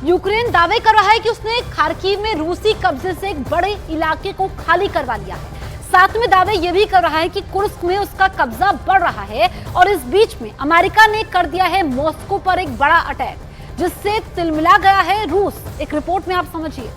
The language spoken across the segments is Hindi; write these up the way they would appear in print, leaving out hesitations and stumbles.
यूक्रेन दावे कर रहा है कि उसने खार्किव में रूसी कब्जे से एक बड़े इलाके को खाली करवा लिया है। साथ में दावे ये भी कर रहा है कि कुर्स्क में उसका कब्जा बढ़ रहा है। और इस बीच में अमेरिका ने कर दिया है मॉस्को पर एक बड़ा अटैक, जिससे तिलमिला गया है रूस। एक रिपोर्ट में आप समझिए।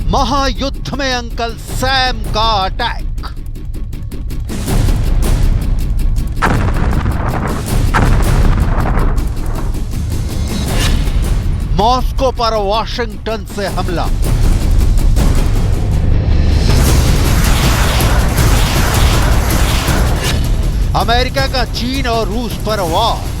महायुद्ध में अंकल सैम का अटैक। मॉस्को पर वॉशिंगटन से हमला। अमेरिका का चीन और रूस पर वार।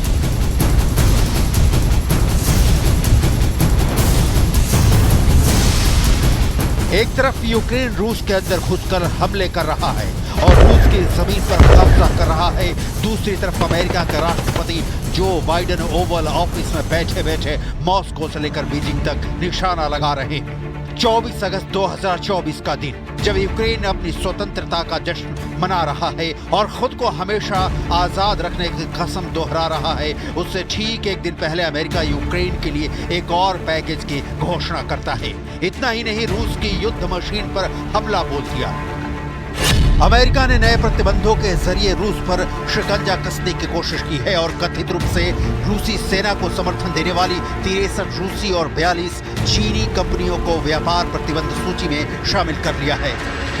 एक तरफ यूक्रेन रूस के अंदर घुसकर हमले कर रहा है और रूस की जमीन पर कब्जा कर रहा है। दूसरी तरफ अमेरिका के राष्ट्रपति जो बाइडेन ओवल ऑफिस में बैठे बैठे मॉस्को से लेकर बीजिंग तक निशाना लगा रहे हैं। 24 अगस्त 2024 का दिन, जब यूक्रेन अपनी स्वतंत्रता का जश्न मना रहा है और खुद को हमेशा आजाद रखने की कसम दोहरा रहा है, उससे ठीक एक दिन पहले अमेरिका यूक्रेन के लिए एक और पैकेज की घोषणा करता है। इतना ही नहीं, रूस की युद्ध मशीन पर हमला बोल दिया। अमेरिका ने नए प्रतिबंधों के जरिए रूस पर शिकंजा कसने की कोशिश की है और कथित रूप से रूसी सेना को समर्थन देने वाली 63 रूसी और 42 चीनी कंपनियों को व्यापार प्रतिबंध सूची में शामिल कर लिया है।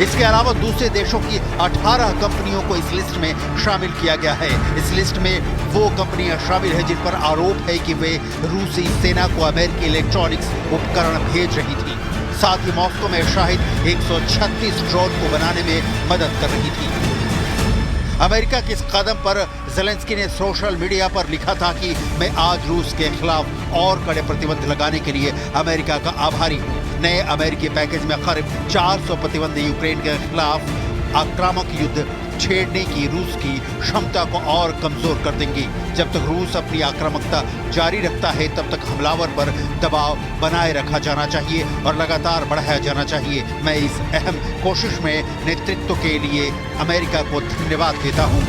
इसके अलावा दूसरे देशों की 18 कंपनियों को इस लिस्ट में शामिल किया गया है। इस लिस्ट में वो कंपनियां शामिल है जिन पर आरोप है कि वे रूसी सेना को अमेरिकी इलेक्ट्रॉनिक्स उपकरण भेज रही थी। साथ ही मॉस्को में शाहिद 136 ड्रोन को बनाने में मदद कर रही थी। अमेरिका के इस कदम पर ज़ेलेंस्की ने सोशल मीडिया पर लिखा था कि मैं आज रूस के खिलाफ और कड़े प्रतिबंध लगाने के लिए अमेरिका का आभारी हूँ। नए अमेरिकी पैकेज में करीब 400 प्रतिबंध यूक्रेन के खिलाफ आक्रामक युद्ध छेड़ने की रूस की क्षमता को और कमजोर कर देंगे। जब तक रूस अपनी आक्रामकता जारी रखता है, तब तक हमलावर पर दबाव बनाए रखा जाना चाहिए और लगातार बढ़ाया जाना चाहिए। मैं इस अहम कोशिश में नेतृत्व के लिए अमेरिका को धन्यवाद देता हूं।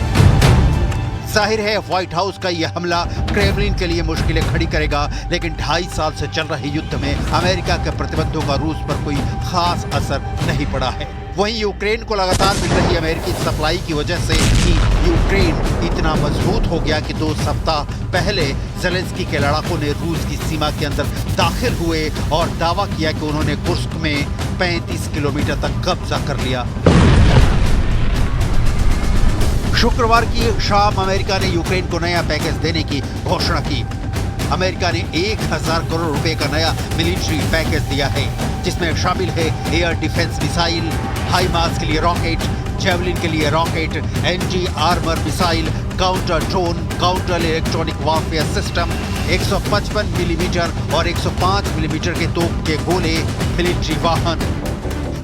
जाहिर है व्हाइट हाउस का यह हमला क्रेमलिन के लिए मुश्किलें खड़ी करेगा, लेकिन 2.5 साल से चल रहे युद्ध में अमेरिका के प्रतिबंधों का रूस पर कोई खास असर नहीं पड़ा है। वहीं यूक्रेन को लगातार मिल रही अमेरिकी सप्लाई की वजह से ही यूक्रेन इतना मजबूत हो गया कि 2 सप्ताह पहले ज़ेलेंस्की के लड़ाकों ने रूस की सीमा के अंदर दाखिल हुए और दावा किया कि उन्होंने कुर्स्क में 35 किलोमीटर तक कब्जा कर लिया। शुक्रवार की शाम अमेरिका ने यूक्रेन को नया पैकेज देने की घोषणा की। अमेरिका ने 1000 करोड़ रुपए का नया मिलिट्री पैकेज दिया है, जिसमें शामिल है एयर डिफेंस मिसाइल, हाईमार्स के लिए रॉकेट, जेवलिन के लिए rocket, anti armour missile, counter drone, counter electronic warfare system, 155 millimetre और 105 मिलीमीटर के तोप के गोले, मिलिट्री वाहन।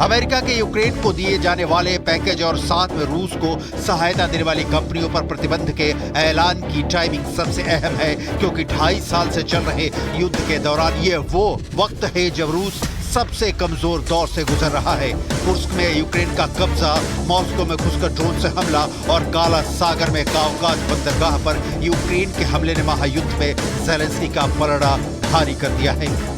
अमेरिका के यूक्रेन को दिए जाने वाले पैकेज और साथ में रूस को सहायता देने वाली कंपनियों पर प्रतिबंध के ऐलान की टाइमिंग सबसे अहम है, क्योंकि 2.5 साल से चल रहे युद्ध के दौरान ये वो वक्त है जब रूस सबसे कमजोर दौर से गुजर रहा है। कुर्स्क में यूक्रेन का कब्जा, मॉस्को में घुसकर ड्रोन से हमला और काला सागर में काउकाज बंदरगाह पर यूक्रेन के हमले ने महायुद्ध में ज़ेलेंस्की का पलड़ा भारी कर दिया है।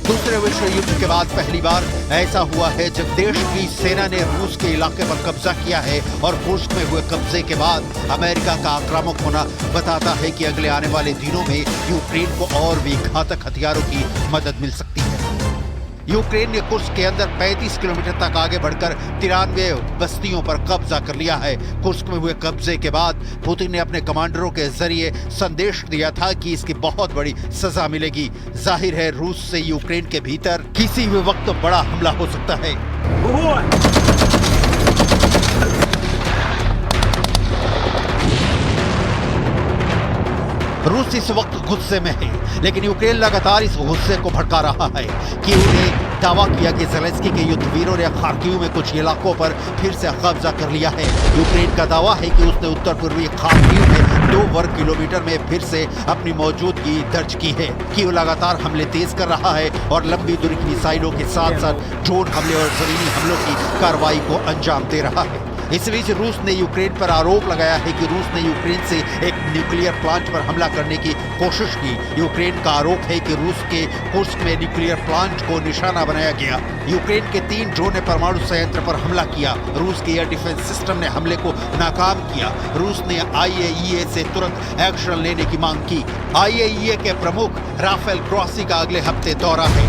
दूसरे विश्व युद्ध के बाद पहली बार ऐसा हुआ है जब देश की सेना ने रूस के इलाके पर कब्जा किया है और कुर्स्क में हुए कब्जे के बाद अमेरिका का आक्रामक होना बताता है कि अगले आने वाले दिनों में यूक्रेन को और भी घातक हथियारों की मदद मिल सकती है। यूक्रेन ने कुर्स्क के अंदर 35 किलोमीटर तक आगे बढ़कर 93 बस्तियों पर कब्जा कर लिया है। कुर्स्क में हुए कब्जे के बाद पुतिन ने अपने कमांडरों के जरिए संदेश दिया था कि इसकी बहुत बड़ी सजा मिलेगी। जाहिर है रूस से यूक्रेन के भीतर किसी भी वक्त बड़ा हमला हो सकता है। रूस इस वक्त गुस्से में है, लेकिन यूक्रेन लगातार इस गुस्से को भड़का रहा है कि उन्हें दावा किया कि ज़ेलेंस्की के युद्धवीरों ने खार्किव में कुछ इलाकों पर फिर से कब्जा कर लिया है। यूक्रेन का दावा है कि उसने उत्तर पूर्वी खार्किव में 2 वर्ग किलोमीटर में फिर से अपनी मौजूदगी दर्ज की है। कीव लगातार हमले तेज कर रहा है और लंबी दूरी की मिसाइलों के साथ साथ ड्रोन हमले और जमीनी हमलों की कार्रवाई को अंजाम दे रहा है। इस बीच रूस ने यूक्रेन पर आरोप लगाया है कि रूस ने यूक्रेन से एक न्यूक्लियर प्लांट पर हमला करने की कोशिश की। यूक्रेन का आरोप है कि रूस के कुर्स्क में न्यूक्लियर प्लांट को निशाना बनाया गया। यूक्रेन के 3 ड्रोन ने परमाणु संयंत्र पर हमला किया। रूस के एयर डिफेंस सिस्टम ने हमले को नाकाम किया। रूस ने IAEA से तुरंत एक्शन लेने की मांग की। IAEA के प्रमुख राफेल ग्रॉसी का अगले हफ्ते दौरा है।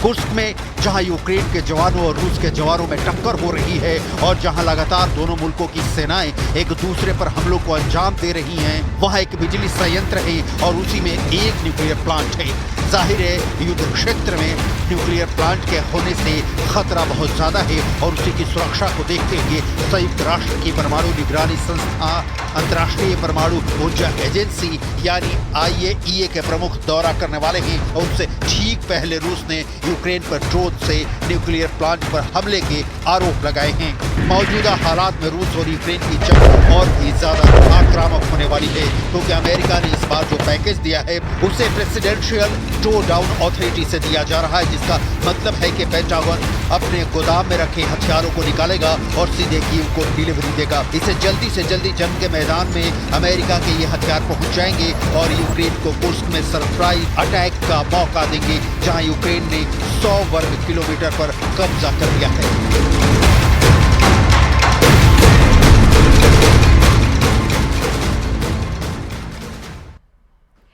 कुर्स्क में जहां यूक्रेन के जवानों और रूस के जवानों में टक्कर हो रही है और जहां लगातार दोनों मुल्कों की सेनाएं एक दूसरे पर हमलों को अंजाम दे रही हैं, वहां एक बिजली संयंत्र है और उसी में एक न्यूक्लियर प्लांट है। जाहिर है युद्ध क्षेत्र में न्यूक्लियर प्लांट के होने से खतरा बहुत ज्यादा है और उसी की सुरक्षा को देखते हुए संयुक्त राष्ट्र की परमाणु निगरानी संस्था अंतर्राष्ट्रीय परमाणु ऊर्जा एजेंसी यानी IAEA के प्रमुख दौरा करने वाले हैं और उससे ठीक पहले रूस ने यूक्रेन पर ड्रोन से न्यूक्लियर प्लांट पर हमले के आरोप लगाए हैं। मौजूदा हालात में रूस और यूक्रेन की जंग और भी ज्यादा आक्रामक होने वाली है क्योंकि अमेरिका ने इस बार जो पैकेज दिया है उसे प्रेसिडेंशियल टो डाउन अथॉरिटी से दिया जा रहा है, जिसका मतलब है कि पेंटागन अपने गोदाम में रखे हथियारों को निकालेगा और सीधे कीव को डिलीवरी देगा। इसे जल्दी से जल्दी जंग के मैदान में अमेरिका के ये हथियार पहुंच जाएंगे और यूक्रेन को कुर्स्क में सरप्राइज अटैक का मौका देंगे, जहां यूक्रेन ने 100 वर्ग किलोमीटर पर कब्जा कर लिया है।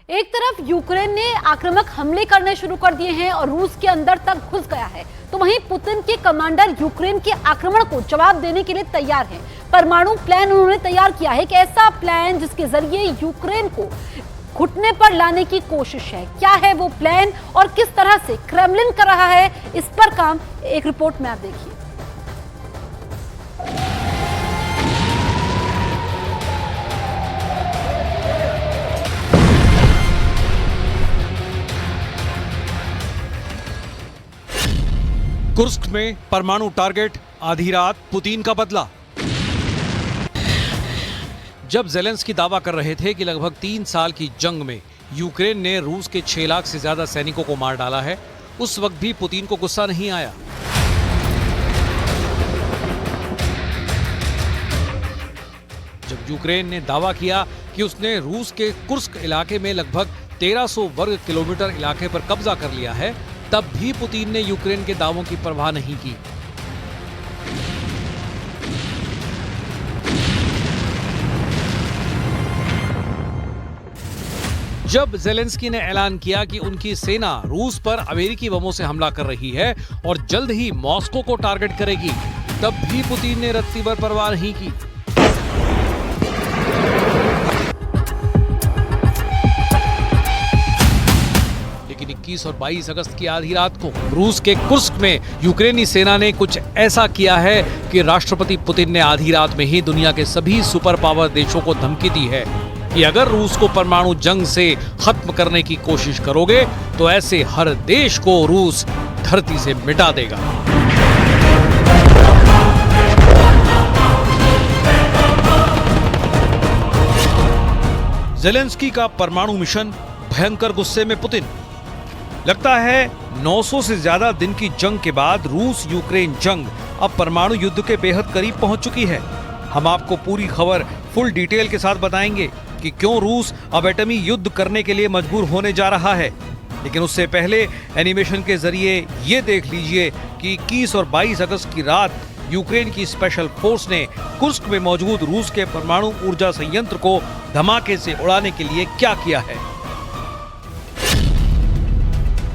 एक तरफ यूक्रेन ने आक्रामक हमले करने शुरू कर दिए हैं और रूस के अंदर तक घुस गया है, तो वहीं पुतिन के कमांडर यूक्रेन के आक्रमण को जवाब देने के लिए तैयार हैं। परमाणु प्लान उन्होंने तैयार किया है कि ऐसा प्लान जिसके जरिए यूक्रेन को घुटने पर लाने की कोशिश है। क्या है वो प्लान और किस तरह से क्रेमलिन कर रहा है, इस पर काम एक रिपोर्ट में आप देखिए। कुर्स्क में परमाणु टारगेट, आधी रात पुतिन का बदला। जब ज़ेलेंस्की दावा कर रहे थे कि लगभग 3 साल की जंग में यूक्रेन ने रूस के 6 लाख से ज्यादा सैनिकों को मार डाला है, उस वक्त भी पुतिन को गुस्सा नहीं आया। जब यूक्रेन ने दावा किया कि उसने रूस के कुर्स्क इलाके में लगभग 1300 वर्ग किलोमीटर इलाके पर कब्जा कर लिया है, तब भी पुतिन ने यूक्रेन के दावों की परवाह नहीं की। जब ज़ेलेंस्की ने ऐलान किया कि उनकी सेना रूस पर अमेरिकी बमों से हमला कर रही है और जल्द ही मॉस्को को टारगेट करेगी, तब भी पुतिन ने रत्ती भर परवाह नहीं की। लेकिन 21 और 22 अगस्त की आधी रात को रूस के कुर्स्क में यूक्रेनी सेना ने कुछ ऐसा किया है कि राष्ट्रपति पुतिन ने आधी रात में ही दुनिया के सभी सुपर पावर देशों को धमकी दी है कि अगर रूस को परमाणु जंग से खत्म करने की कोशिश करोगे तो ऐसे हर देश को रूस धरती से मिटा देगा। ज़ेलेंस्की का परमाणु मिशन, भयंकर गुस्से में पुतिन। लगता है 900 से ज्यादा दिन की जंग के बाद रूस यूक्रेन जंग अब परमाणु युद्ध के बेहद करीब पहुंच चुकी है। हम आपको पूरी खबर फुल डिटेल के साथ बताएंगे कि क्यों रूस अब एटमी युद्ध करने के लिए मजबूर होने जा रहा है। लेकिन उससे पहले एनिमेशन के जरिए ये देख लीजिए कि 21 और 22 अगस्त की रात यूक्रेन की स्पेशल फोर्स ने कुर्स्क में मौजूद रूस के परमाणु ऊर्जा संयंत्र को धमाके से उड़ाने के लिए क्या किया है।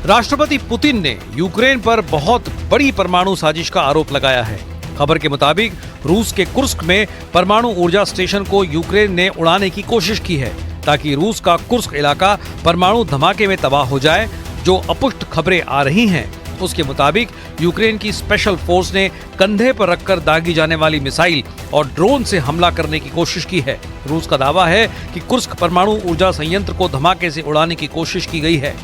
राष्ट्रपति पुतिन ने यूक्रेन पर बहुत बड़ी परमाणु साजिश का आरोप लगाया है। खबर के मुताबिक रूस के कुर्स्क में परमाणु ऊर्जा स्टेशन को यूक्रेन ने उड़ाने की कोशिश की है ताकि रूस का कुर्स्क इलाका परमाणु धमाके में तबाह हो जाए। जो अपुष्ट खबरें आ रही हैं उसके मुताबिक यूक्रेन की स्पेशल फोर्स ने कंधे पर रखकर दागी जाने वाली मिसाइल और ड्रोन से हमला करने की कोशिश की है। रूस का दावा है कि कुर्स्क परमाणु ऊर्जा संयंत्र को धमाके से उड़ाने की कोशिश की गई है।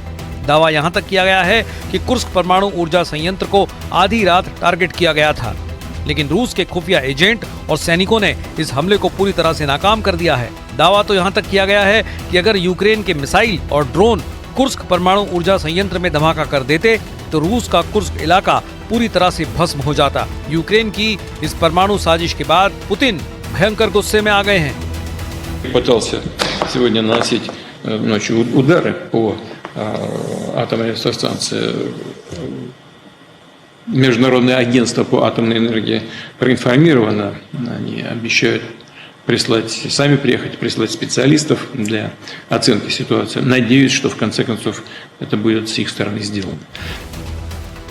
दावा यहां तक किया गया है कि कुर्स्क परमाणु ऊर्जा संयंत्र को आधी रात टारगेट किया गया था, लेकिन रूस के खुफिया एजेंट और सैनिकों ने इस हमले को पूरी तरह से नाकाम कर दिया है। दावा तो यहां तक किया गया है कि अगर यूक्रेन के मिसाइल और ड्रोन कुर्स्क परमाणु ऊर्जा संयंत्र में धमाका कर देते तो रूस का कुर्स्क इलाका पूरी तरह से भस्म हो जाता। यूक्रेन की इस परमाणु साजिश के बाद पुतिन भयंकर गुस्से में आ गए हैं। Пытался сегодня наносить ночью удары по атомной электростанции. Международное агентство по атомной энергии проинформировано. Они обещают сами приехать, прислать специалистов для оценки ситуации. Надеюсь, что в конце концов это будет с их стороны сделано.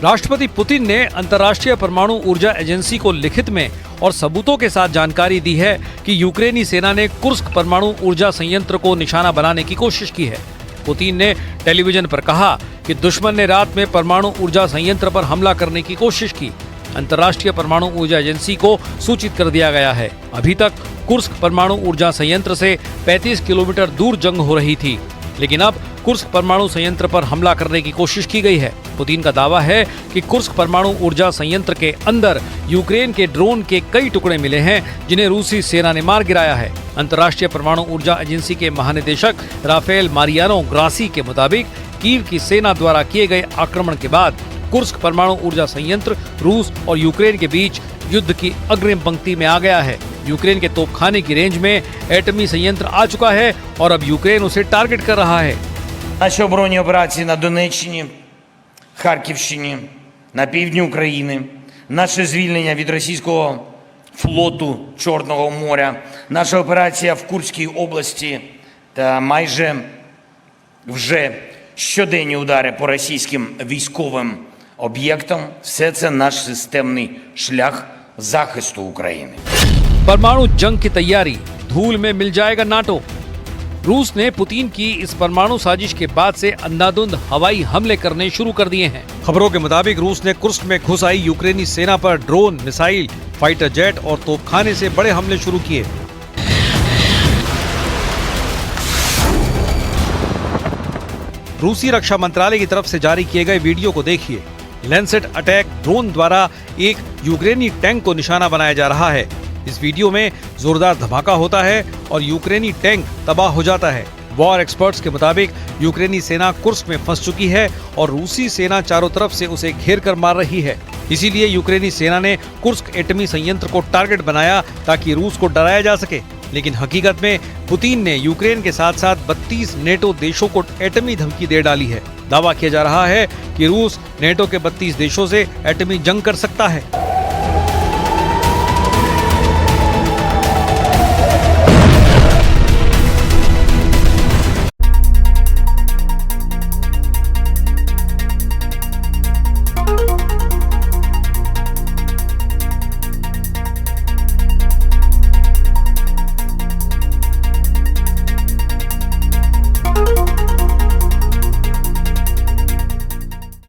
राष्ट्रपति पुतिन ने अंतर्राष्ट्रीय परमाणु ऊर्जा एजेंसी को लिखित में और सबूतों के साथ जानकारी दी है कि यूक्रेनी सेना ने कुर्स्क परमाणु ऊर्जा संयंत्र को निशाना बनाने की कोशिश की है। पुतिन ने टेलीविजन पर कहा कि दुश्मन ने रात में परमाणु ऊर्जा संयंत्र पर हमला करने की कोशिश की। अंतर्राष्ट्रीय परमाणु ऊर्जा एजेंसी को सूचित कर दिया गया है। अभी तक कुर्स्क परमाणु ऊर्जा संयंत्र से 35 किलोमीटर दूर जंग हो रही थी, लेकिन अब कुर्स्क परमाणु संयंत्र पर हमला करने की कोशिश की गई है। पुतिन का दावा है कि कुर्स्क परमाणु ऊर्जा संयंत्र के अंदर यूक्रेन के ड्रोन के कई टुकड़े मिले हैं, जिन्हें रूसी सेना ने मार गिराया है। अंतर्राष्ट्रीय परमाणु ऊर्जा एजेंसी के महानिदेशक राफेल मारियानो ग्रासी के मुताबिक कीव की सेना द्वारा किए गए आक्रमण के बाद कुर्स्क परमाणु ऊर्जा संयंत्र रूस और यूक्रेन के बीच युद्ध की अग्रिम पंक्ति में आ गया है। यूक्रेन के तोपखाने की रेंज में एटमी संयंत्र आ चुका है और अब यूक्रेन उसे टारगेट कर रहा है। Наші оборонні операції на Донеччині, Харківщині, на півдні України, наше звільнення від російського флоту Чорного моря, наша операція в Курській області та майже вже щоденні удари по російським військовим об'єктам – все це наш системний шлях захисту України. परमाणु जंग की तैयारी, धूल में मिल जाएगा नाटो। रूस ने पुतिन की इस परमाणु साजिश के बाद से अंधाधुंध हवाई हमले करने शुरू कर दिए हैं। खबरों के मुताबिक रूस ने कुर्स्क में घुस आई यूक्रेनी सेना पर ड्रोन, मिसाइल, फाइटर जेट और तोपखाने से बड़े हमले शुरू किए। रूसी रक्षा मंत्रालय की तरफ से जारी किए गए वीडियो को देखिए। लैंसेट अटैक ड्रोन द्वारा एक यूक्रेनी टैंक को निशाना बनाया जा रहा है। इस वीडियो में जोरदार धमाका होता है और यूक्रेनी टैंक तबाह हो जाता है। वॉर एक्सपर्ट्स के मुताबिक यूक्रेनी सेना कुर्स्क में फंस चुकी है और रूसी सेना चारों तरफ से उसे घेर कर मार रही है। इसीलिए यूक्रेनी सेना ने कुर्स्क एटमी संयंत्र को टारगेट बनाया ताकि रूस को डराया जा सके। लेकिन हकीकत में पुतिन ने यूक्रेन के साथ साथ 32 नेटो देशों को एटमी धमकी दे डाली है। दावा किया जा रहा है कि रूस नेटो के 32 देशों से एटमी जंग कर सकता है।